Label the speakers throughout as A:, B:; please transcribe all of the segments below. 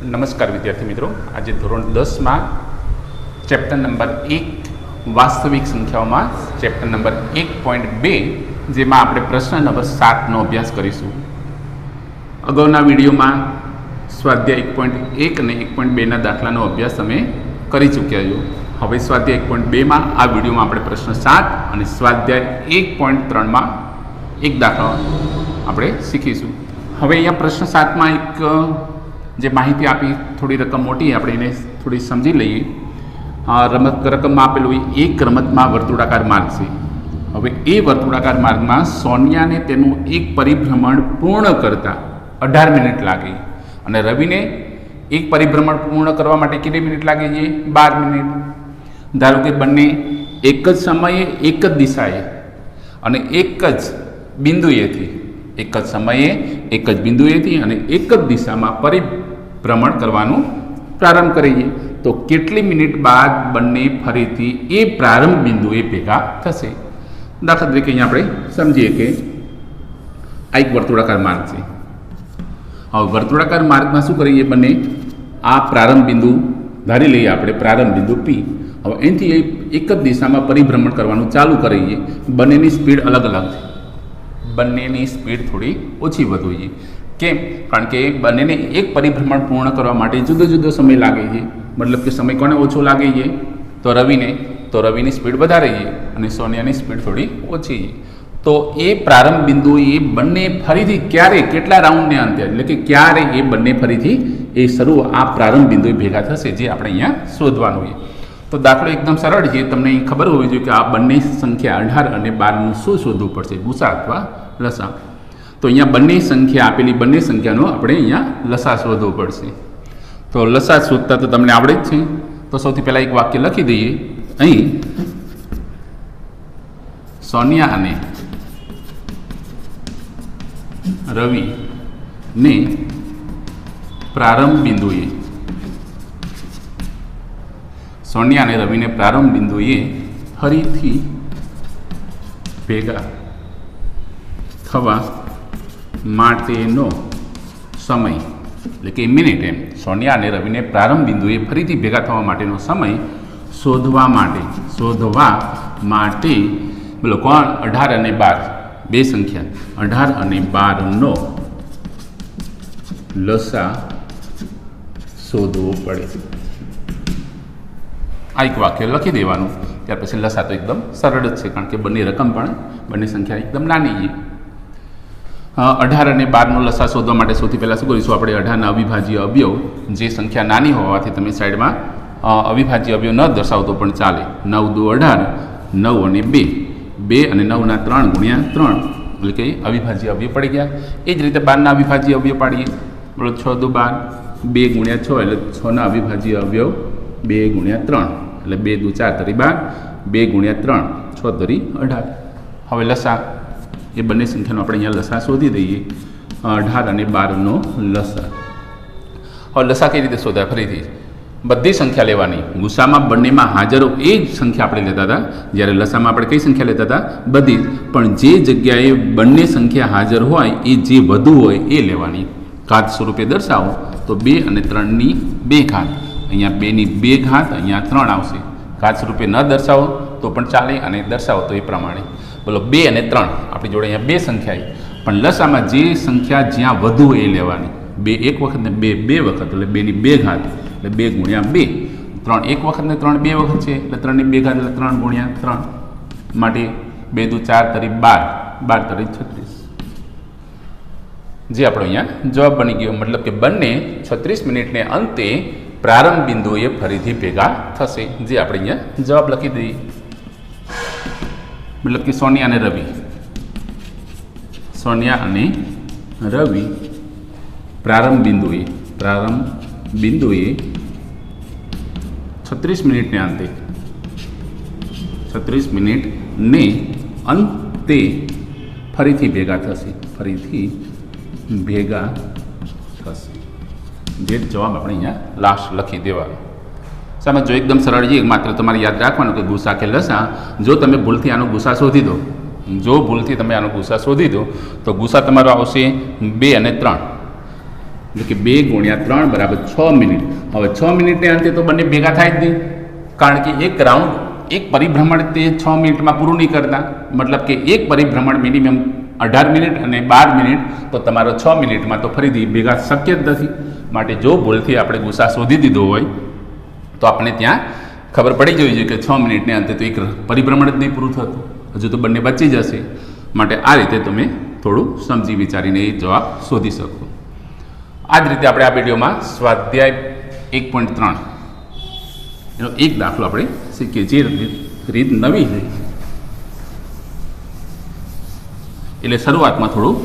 A: નમસ્કાર વિદ્યાર્થી મિત્રો, આજે ધોરણ 10માં ચેપ્ટર નંબર 1 વાસ્તવિક સંખ્યાઓમાં ચેપ્ટર નંબર 1.2 જેમાં આપણે પ્રશ્ન નંબર 7નો અભ્યાસ કરીશું. અગાઉના વિડીયોમાં સ્વાધ્યાય 1.1 અને 1.2ના દાખલાનો અભ્યાસ તમે કરી ચૂક્યા છો. હવે સ્વાધ્યાય 1.2માં આ વિડીયોમાં આપણે પ્રશ્ન 7 અને સ્વાધ્યાય 1.3માં એક દાખલો આપણે શીખીશું. હવે અહીંયા પ્રશ્ન 7માં એક જે માહિતી આપી, થોડી રકમ મોટી, આપણે એને થોડી સમજી લઈએ. રકમમાં આપેલું એક રમતમાં વર્તુળાકાર માર્ગ છે. હવે એ વર્તુળાકાર માર્ગમાં સોનિયાને તેનું એક પરિભ્રમણ પૂર્ણ કરતાં 18 મિનિટ લાગી અને રવિને એક પરિભ્રમણ પૂર્ણ કરવા માટે કેટલી મિનિટ લાગે છે? 12 મિનિટ. ધારો કે બંને એક જ સમયે એક જ દિશાએ અને એક જ બિંદુએથી, એક જ સમયે એક જ બિંદુએથી અને એક જ દિશામાં પરિભ્રમણ કરવાનું પ્રારંભ કરીએ તો કેટલી મિનિટ બાદ બંને ફરીથી એ પ્રારંભ બિંદુએ ભેગા થશે? દાખલા તરીકે અહીંયા આપણે સમજીએ કે આ એક વર્તુળાકાર માર્ગ છે. હવે વર્તુળાકાર માર્ગમાં શું કરીએ? બંને આ પ્રારંભ બિંદુ ધારી લઈએ આપણે, પ્રારંભ બિંદુ P. હવે અહીંથી એક જ દિશામાં પરિભ્રમણ કરવાનું ચાલુ કરીએ. બંનેની સ્પીડ અલગ અલગ છે, બંનેની સ્પીડ થોડી ઓછી વધુ છે. કેમ? કારણ કે બંનેને એક પરિભ્રમણ પૂર્ણ કરવા માટે જુદો જુદો સમય લાગે છે. મતલબ કે સમય કોને ઓછો લાગે છે? તો રવિને. તો રવિની સ્પીડ વધારે છે અને સોનિયાની સ્પીડ થોડી ઓછી છે. તો એ પ્રારંભ બિંદુ એ બંને ફરીથી ક્યારે, કેટલા રાઉન્ડને અંતે, એટલે કે ક્યારે એ બંને ફરીથી એ આ પ્રારંભ બિંદુએ ભેગા થશે, જે આપણે અહીંયા શોધવાનું છે. તો દાખલો એકદમ સરળ છે. તમને ખબર હોવી જોઈએ કે આ બંને સંખ્યા 18 અને 12નું શું શોધવું પડશે? ગુસા અથવા લસા. તો અહીંયા બંને સંખ્યા આપેલી, બંને સંખ્યાનો આપણે અહીંયા લસા શોધવો પડશે. તો લસા શોધતા તો તમને આવડે જ છે. તો સૌથી પહેલાં એક વાક્ય લખી દઈએ. અહીં સોનિયા અને રવિ ને પ્રારંભ બિંદુએ, સોનિયા અને રવિને પ્રારંભ બિંદુએ ફરીથી ભેગા થવા માટેનો સમય, એટલે કે મિનિટ એમ, સોનિયા અને રવિને પ્રારંભ બિંદુએ ફરીથી ભેગા થવા માટેનો સમય શોધવા માટે બોલો કોણ? 18 અને 12, બે સંખ્યા 18 અને 12નો લસા શોધવો પડે. આ એક વાક્ય લખી દેવાનું. ત્યાર પછી લસા તો એકદમ સરળ જ છે, કારણ કે બંને રકમ પણ, બંને સંખ્યા એકદમ નાની છે. 18 અને 12નો લસા શોધવા માટે સૌથી પહેલાં શું કરીશું? આપણે 18ના અવિભાજ્ય અવયવ, જે સંખ્યા નાની હોવાથી તમે સાઈડમાં અવિભાજ્ય અવયવ ન દર્શાવતો પણ ચાલે. 9 દુ 18, 9 અને 2, 2 અને 9ના 3 ગુણ્યા 3, એટલે કે અવિભાજ્ય અવયવ પડી ગયા. એ જ રીતે 12ના અવિભાજ્ય અવયવ પાડીએ. બોલો 6 દુ 12, 2 ગુણ્યા 6, એટલે 6ના અવિભાજ્ય અવયવ 2 ગુણ્યા 3, એટલે 2 દુ 4 તરી 12, 2 ગુણ્યા 3, 6 તરી 18. હવે લસા, એ બંને સંખ્યાનો આપણે અહીંયા લસા શોધી દઈએ. 18 અને 12નો લસા. હવે લસા કઈ રીતે શોધાય? ફરીથી બધી સંખ્યા લેવાની. ગુસામાં બંનેમાં હાજરો એ જ સંખ્યા આપણે લેતા હતા, જ્યારે લસામાં આપણે કઈ સંખ્યા લેતા હતા? બધી. પણ જે જગ્યાએ બંને સંખ્યા હાજર હોય એ જે વધુ હોય એ લેવાની. ઘાત સ્વરૂપે દર્શાવો તો 2 અને 3ની 2 ઘાત, અહીંયા 2ની 2 ઘાત, અહીંયા 3 આવશે. ઘાત સ્વરૂપે ન દર્શાવો તો પણ ચાલે, અને દર્શાવો તો એ પ્રમાણે. બોલો 2 અને 3 આપણી જોડે અહીંયા બે સંખ્યા, પણ લસામાં જે સંખ્યા જ્યાં વધુ એ લેવાની. 2 એક વખત ને 2 બે વખત, એટલે 2ની 2 ઘાત, એટલે 2 ગુણ્યા 2. 3 એક વખત ને 3 બે વખત છે, એટલે 3ની 2 ઘાત, એટલે 3 ગુણ્યા 3. માટે 2 દુ 4 તરી 12, 12 તરી 36, જે આપણો અહીંયા જવાબ બની ગયો. મતલબ કે બંને 36 મિનિટને અંતે પ્રારંભ બિંદુએ ફરીથી ભેગા થશે, જે આપણે અહીંયા જવાબ લખી દઈએ. મતલબ કે સોનિયા અને રવિ, સોનિયા અને રવિ પ્રારંભ બિંદુએ 36 મિનિટને અંતે, 36 મિનિટને અંતે ફરીથી ભેગા થશે, ફરીથી ભેગા થશે, જે જવાબ આપણે અહીંયા લાસ્ટ લખી દેવાનો. સામે જો એકદમ સરળ છે, માત્ર તમારે યાદ રાખવાનું કે ગુસા કે લસા. જો તમે ભૂલથી આનો ગુસા શોધી દો, જો ભૂલથી તમે આનો ગુસા શોધી દો તો ગુસા તમારો આવશે 2 અને 3. એટલે કે 2 ગુણ્યા 3 બરાબર 6 મિનિટ. હવે 6 મિનિટને અંતે તો બંને ભેગા થાય જ નહીં, કારણ કે એક રાઉન્ડ એક પરિભ્રમણ તે 6 મિનિટમાં પૂરું નહીં કરતા. મતલબ કે એક પરિભ્રમણ મિનિમમ 18 મિનિટ અને 12 મિનિટ, તો તમારો 6 મિનિટમાં તો ફરીથી ભેગા શક્ય જ નથી. માટે જો ભૂલથી આપણે ગુસા શોધી દીધો હોય તો આપણે ત્યાં ખબર પડી જવી જોઈએ કે 6 મિનિટને અંતે તો એક પરિભ્રમણ જ નહીં પૂરું થતું, હજુ તો બંને બચી જશે. માટે આ રીતે તમે થોડું સમજી વિચારીને એ જવાબ શોધી શકો. આ જ રીતે આપણે આ વિડીયોમાં સ્વાધ્યાય 1.3 એનો એક દાખલો આપણે શીખીએ. જે રીત નવી છે એટલે શરૂઆતમાં થોડું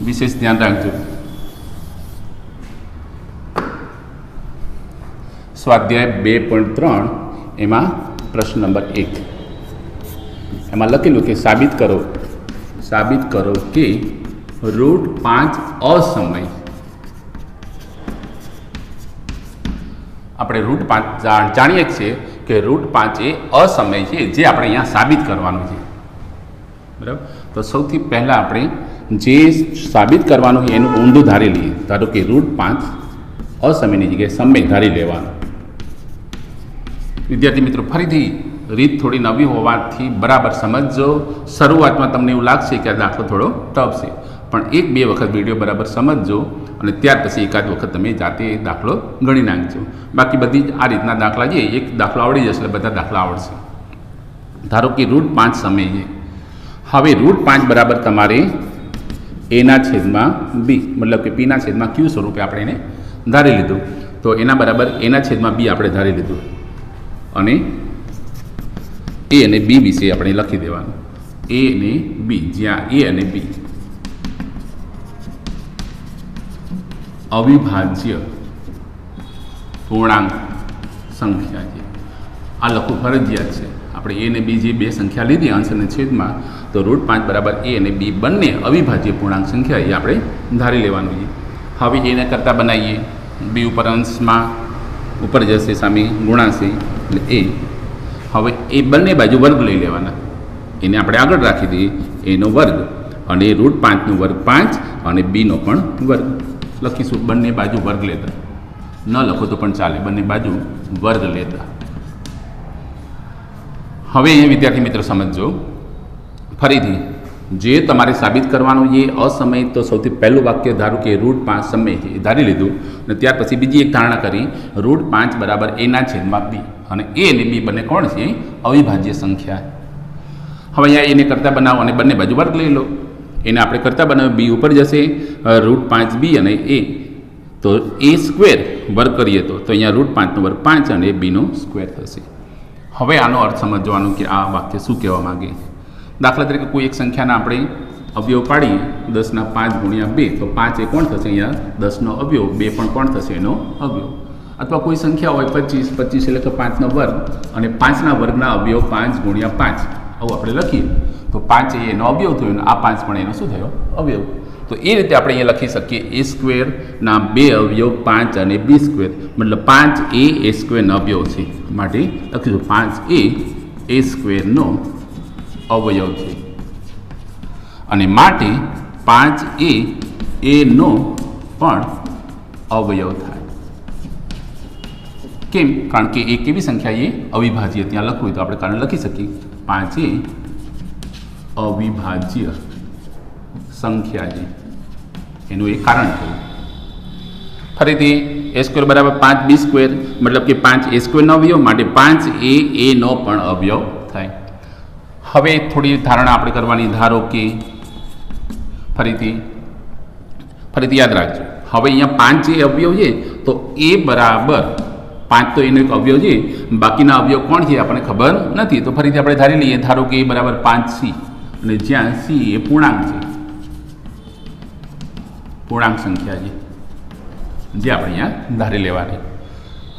A: વિશેષ ધ્યાન રાખજો. સ્વાધ્યાય 2.3 એમાં પ્રશ્ન નંબર 1 એમાં લખેલું કે સાબિત કરો કે √5 અસમય. આપણે √5 જાણીએ છીએ કે √5 એ અસમય છે, જે આપણે અહીંયા સાબિત કરવાનું છે. બરાબર, તો સૌથી પહેલાં આપણે જે સાબિત કરવાનું છે એનું ઊંધું ધારી લઈએ. ધારો કે √5 અસમયની જગ્યાએ સમય ધારી લેવાનો. વિદ્યાર્થી મિત્રો, ફરીથી રીત થોડી નવી હોવાથી બરાબર સમજજો. શરૂઆતમાં તમને એવું લાગશે કે આ દાખલો થોડો ટફ છે, પણ 1-2 વખત વિડીયો બરાબર સમજજો અને ત્યાર પછી એકાદ વખત તમે જાતે દાખલો ગણી નાખજો. બાકી બધી આ રીતના દાખલા છે, એક દાખલો આવડી જશે એટલે બધા દાખલા આવડશે. ધારો કે √5 સમય છે. હવે √5 બરાબર તમારે એના છેદમાં બી, મતલબ કે પીના છેદમાં ક્યુ સ્વરૂપે આપણે એને ધારી લીધું. તો એના બરાબર એના છેદમાં બી આપણે ધારી લીધું અને એ અને બી વિશે આપણે લખી દેવાનું. એ અને બી, જ્યાં એ અને બી અવિભાજ્ય પૂર્ણાંક સંખ્યા છે. આ લખવું ફરજિયાત છે. આપણે એ અને બી જે બે સંખ્યા લીધી અંશ અને છેદમાં, તો √5 બરાબર એ અને બી બંને અવિભાજ્ય પૂર્ણાંક સંખ્યા એ આપણે ધારી લેવાનું છે. હવે એને કરતાં બનાવીએ. બી ઉપર અંશમાં ઉપર જશે, સામે ગુણાશે એટલે એ. હવે એ બંને બાજુ વર્ગ લઈ લેવાના. એને આપણે આગળ રાખી દઈએ, એનો વર્ગ અને √5નો વર્ગ 5 અને બીનો પણ વર્ગ લખીશું. બંને બાજુ વર્ગ લેતા, ન લખો તો પણ ચાલે, બંને બાજુ વર્ગ લેતા. હવે અહીંયા વિદ્યાર્થી મિત્રો સમજજો ફરીથી, જે તમારે સાબિત કરવાનું એ અસમય, તો સૌથી પહેલું વાક્ય ધારો કે √5 સમય છે એ ધારી લીધું અને ત્યાર પછી બીજી એક ધારણા કરી √5 બરાબર એના છેદમાં બી, અને એ અને બી બંને કોણ છે? અવિભાજ્ય સંખ્યા. હવે અહીંયા એને કરતાં બનાવો અને બંને બાજુ વર્ગ લઈ લો. એને આપણે કરતાં બનાવ્યું, બી ઉપર જશે √5 બી અને એ, તો એ સ્ક્વેર વર્ગ કરીએ તો અહીંયા √5નો વર્ગ 5 અને બીનો સ્ક્વેર થશે. હવે આનો અર્થ સમજવાનું કે આ વાક્ય શું કહેવા માગે. દાખલા તરીકે કોઈ એક સંખ્યાના આપણે અવયવ પાડીએ, 10ના 5 ગુણ્યા 2, તો 5 એ કોણ થશે? અહીંયા 10નો અવયવ, 2 પણ કોણ થશે? એનો અવયવ. અથવા કોઈ સંખ્યા હોય 25, 25 એટલે કે 5નો વર્ગ અને 5ના વર્ગના અવયવ 5 ગુણ્યા 5, આવું આપણે લખીએ તો 5 એ એનો અવયવ થયો અને આ 5 પણ એનો શું થયો? અવયવ. તો એ રીતે આપણે અહીંયા લખી શકીએ એ સ્ક્વેરના 2 અવયવ 5 અને બી સ્ક્વેર, મતલબ 5 એ સ્ક્વેરનો અવયવ છે. માટે લખીશું 5 એ સ્ક્વેરનો અવયવ છે અને માટે 5 એનો પણ અવયવ થાય. કેમ? કારણ કે એ કેવી સંખ્યા? એ અવિભાજ્ય. ત્યાં લખવું હોય તો આપણે કારણ લખી શકીએ 5 એ અવિભાજ્ય સંખ્યા છે, એનું એક કારણ થયું. ફરીથી એ સ્ક્વેર બરાબર 5 બી સ્ક્વેર, મતલબ કે 5 એ સ્ક્વેરનો અવયવ, માટે 5 એનો પણ અવયવ થાય. હવે થોડી ધારણા આપણે કરવાની. ધારો કે ફરીથી યાદ રાખજો, હવે અહીંયા 5 એ અવયવ છે તો એ બરાબર 5 તો એનો એક અવયવ છે, બાકીના અવયવ કોણ છે આપણને ખબર નથી. તો ફરીથી આપણે ધારી લઈએ. ધારો કે એ બરાબર 5c અને જ્યાં c એ પૂર્ણાંક છે, પૂર્ણાંક સંખ્યા છે, જે આપણે અહીંયા ધારી લેવાની.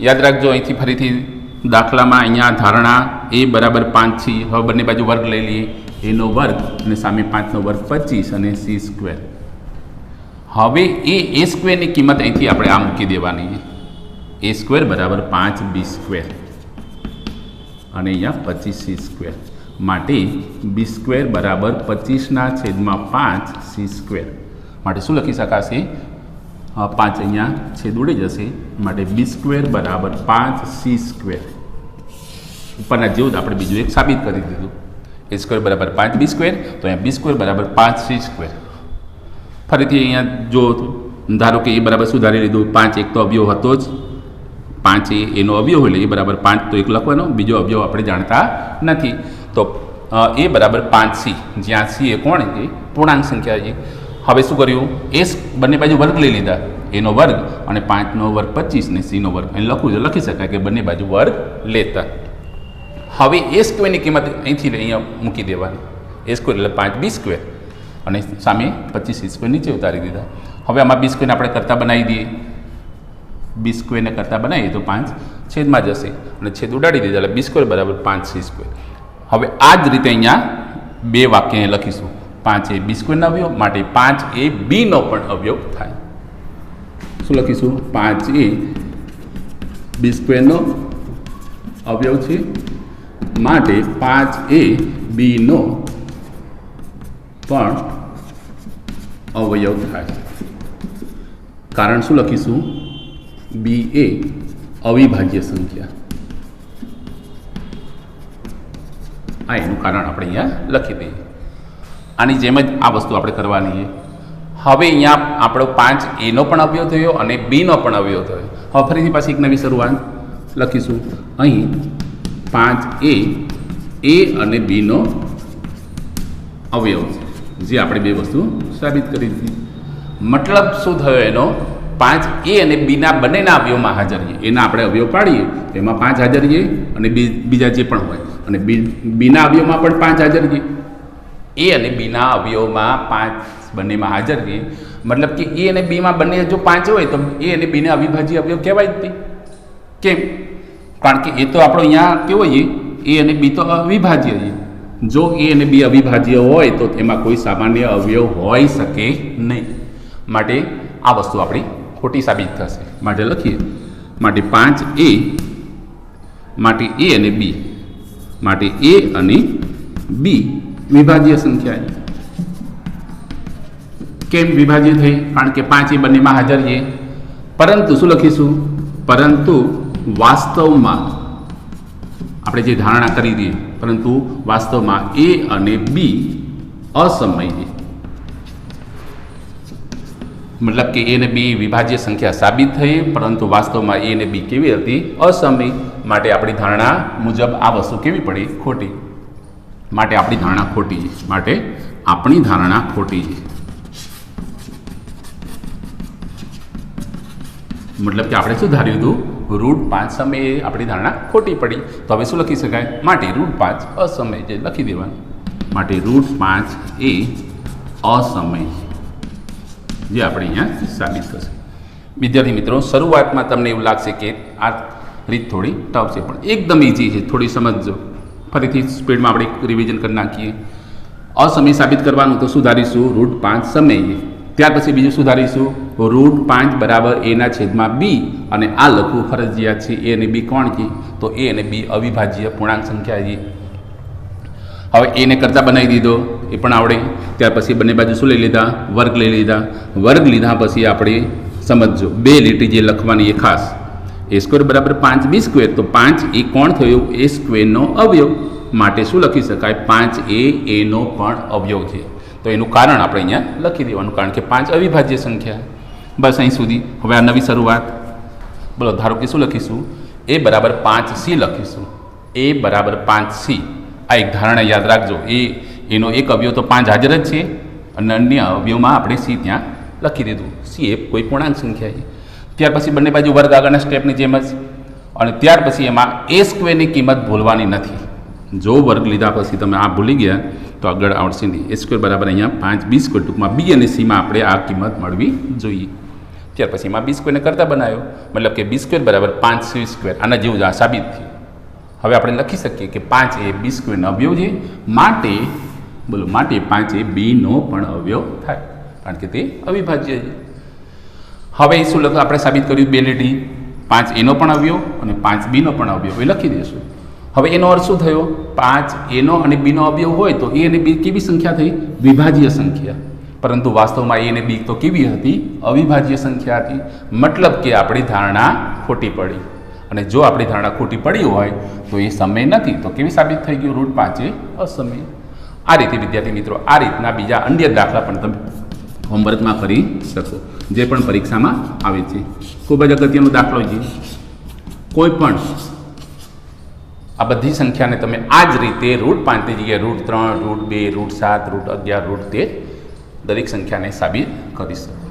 A: યાદ રાખજો, અહીંથી ફરીથી દાખલામાં અહીંયા ધારણા એ બરાબર 5 છે. હવે બંને બાજુ વર્ગ લઈ લઈએ, એનો વર્ગ અને સામે 5નો વર્ગ 25 અને c સ્ક્વેર. હવે એ સ્ક્વેરની કિંમત અહીંથી આપણે આ મૂકી દેવાની. એ સ્ક્વેર બરાબર 5 બી સ્ક્વેર અને અહીંયા 25 c સ્ક્વેર, માટે બી સ્ક્વેર બરાબર 25 ના છેદમાં 5 c સ્ક્વેર. માટે શું લખી શકાશે? પાંચ અહીંયા છેદ ઉડી જશે, માટે બી સ્ક્વેર બરાબર 5c². ઉપરના જેવું જ આપણે બીજું એક સાબિત કરી દીધું. એ સ્ક્વેર બરાબર 5b², તો અહીંયા બી સ્ક્વેર બરાબર 5c². ફરીથી અહીંયા જો ધારો કે એ બરાબર સુધારી લીધું. 5 એક તો અવયવ હતો જ, 5 એનો અવયવ એટલે એ બરાબર 5 તો એક લખવાનો, બીજો અવયવ આપણે જાણતા નથી. તો એ બરાબર 5c, જ્યાં c એ કોણ છે? પૂર્ણાંક સંખ્યા છે. હવે શું કર્યું? એ બંને બાજુ વર્ગ લઈ લીધા, એનો વર્ગ અને 5નો વર્ગ 25 ને c નો વર્ગ અહીં લખી શકાય કે બંને બાજુ વર્ગ લેતા. હવે એ સ્ક્વેરની કિંમત અહીંથી અહીંયા મૂકી દેવાની. એ સ્ક્વેર એટલે 5b² અને સામે 25c² નીચે ઉતારી દીધા. હવે આમાં b² આપણે કરતા બનાવી દઈએ. b² ને કરતા બનાવીએ તો 5 છેદમાં જશે અને છેદ ઉડાડી દીધા એટલે b² બરાબર 5c². હવે આ જ રીતે અહીંયા બે વાક્ય લખીશું. 5 એ b² નો અવયવ, માટે 5 એ b નો પણ અવયવ થાય. શું લખીશું? 5 એ b² નો અવયવ છે, માટે 5 એ b નો પણ અવયવ થાય. કારણ શું લખીશું? b એ અવિભાજ્ય સંખ્યા. આ એનું કારણ આપણે અહીંયા લખી દઈએ. આની જેમ જ આ વસ્તુ આપણે કરવાની છે. હવે અહીંયા આપણો 5 એનો પણ અવયવ થયો અને b નો પણ અવયવ થયો. હવે ફરીથી પાછી એક નવી શરૂઆત લખીશું. અહીં 5 એ અને b નો અવયવ છે, જે આપણે બે વસ્તુ સાબિત કરી દીધી. મતલબ શું થયો એનો? 5 અને b ના બંનેના અવયવમાં હાજર છે. એના આપણે અવયવ પાડીએ તો એમાં 5 હાજર છે અને બીજા જે પણ હોય, અને b ના અવયવમાં પણ 5 હાજર છે. એ અને b ના અવયવમાં 5 બંનેમાં હાજર છે. મતલબ કે એ અને b માં બંને જો 5 હોય તો એ અને b ને અવિભાજ્ય અવયવ કહેવાય જ નહીં. કેમ? કારણ કે એ તો આપણો અહીંયા કેવો છે? એ અને b તો અવિભાજ્ય છે. જો એ અને b અવિભાજ્ય હોય તો તેમાં કોઈ સામાન્ય અવયવ હોઈ શકે નહીં. માટે આ વસ્તુ આપણી ખોટી સાબિત થશે. માટે લખીએ, માટે 5 માટે a અને b, માટે a અને b વિભાજ્ય સંખ્યા છે. કેમ વિભાજ્ય થઈ? કારણ કે 5 એ બંનેમાં હાજર છે. પરંતુ શું લખીશું? પરંતુ વાસ્તવમાં આપણે જે ધારણા કરી દઈએ, પરંતુ વાસ્તવમાં a અને b અસમય છે. મતલબ કે a અને b વિભાજ્ય સંખ્યા સાબિત થઈ, પરંતુ વાસ્તવમાં a અને b કેવી હતી? અસમય. માટે આપણી ધારણા મુજબ આ વસ્તુ કેવી પડી? ખોટી. માટે આપણી ધારણા ખોટી છે. માટે આપણી ધારણા ખોટી છે. મતલબ કે આપણે શું ધાર્યું હતું? √5 સમયે આપણી ધારણા ખોટી પડી. તો હવે શું લખી શકાય? માટે √5 અસમય છે, લખી દેવાનું. માટે √5 એ અસમય, જે આપણે અહીંયા સાબિત થશે. વિદ્યાર્થી મિત્રો, શરૂઆતમાં તમને એવું લાગશે કે આ રીત થોડી ટફ છે, પણ એકદમ ઇઝી છે. થોડી સમજજો. ફરીથી સ્પીડમાં આપણે રિવિઝન કરી નાખીએ. અસમય સાબિત કરવાનું તો સુધારીશું √5 સમય. ત્યાર પછી બીજું સુધારીશું √5 બરાબર a છેદમાં b, અને આ લખવું ફરજિયાત છે. a અને b કોણ છે? તો a અને b અવિભાજ્ય પૂર્ણાંક સંખ્યા છે. હવે એને કરતા બનાવી દીધો, એ પણ આવડે. ત્યાર પછી બંને બાજુ શું લઈ લીધા? વર્ગ લઈ લીધા. વર્ગ લીધા પછી આપણે સમજો બે લીટી જે લખવાની એ ખાસ. a² બરાબર 5b², તો 5 એ કોણ થયું? a² નો અવયવ. માટે શું લખી શકાય? 5 એ નો પણ અવયવ છે. તો એનું કારણ આપણે અહીંયા લખી દેવાનું, કારણ કે 5 અવિભાજ્ય સંખ્યા. બસ અહીં સુધી. હવે આ નવી શરૂઆત. બોલો, ધારો કે શું લખીશું? a બરાબર 5c લખીશું. a બરાબર 5c. આ એક ધારણા યાદ રાખજો. એનો એક અવયવ તો 5 હાજર જ છે, અને અન્ય અવયવમાં આપણે c ત્યાં લખી દીધું. c એ કોઈ પૂર્ણાંક સંખ્યા છે. ત્યાર પછી બંને બાજુ વર્ગ આગળના સ્ટેપની જેમ જ. અને ત્યાર પછી એમાં a² ની કિંમત ભૂલવાની નથી. જો વર્ગ લીધા પછી તમે આ ભૂલી ગયા તો આગળ આવડશે નહીં. a² બરાબર અહીંયા 5b², ટૂંકમાં b અને c માં આપણે આ કિંમત મળવી જોઈએ. ત્યાર પછી એમાં b² ને કરતા બનાવ્યો, મતલબ કે b² બરાબર 5c². આના જેવું જ આ સાબિત થયું. હવે આપણે લખી શકીએ કે 5 એ b² નો અવયવ છે. માટે બોલો, માટે 5 એ b નો પણ અવયવ થાય, કારણ કે તે અવિભાજ્ય છે. હવે શું લખો? આપણે સાબિત કર્યું બે લીટી. 5 એનો પણ અવયવ અને 5b નો પણ અવયવ, એ લખી દઈશું. હવે એનો અર્થ શું થયો? 5 એનો અને b નો અવયવ હોય તો a અને b કેવી સંખ્યા થઈ? વિભાજ્ય સંખ્યા. પરંતુ વાસ્તવમાં એ અને બી તો કેવી હતી? અવિભાજ્ય સંખ્યા હતી. મતલબ કે આપણી ધારણા ખોટી પડી. અને જો આપણી ધારણા ખોટી પડી હોય તો એ સમય નથી, તો કેવી સાબિત થઈ ગયું? √5 એ અસમય. આ રીતે વિદ્યાર્થી મિત્રો આ રીતના બીજા અન્ય દાખલા પણ તમે હોમવર્કમાં કરી શકો, જે પણ પરીક્ષામાં આવે છે. ખૂબ જ અગત્યનો દાખલો છે. કોઈ પણ આ બધી સંખ્યાને તમે આ જ રીતે √5 ની જગ્યાએ √3, √2, √7, √11, √13 દરેક સંખ્યાને સાબિત કરી શકો.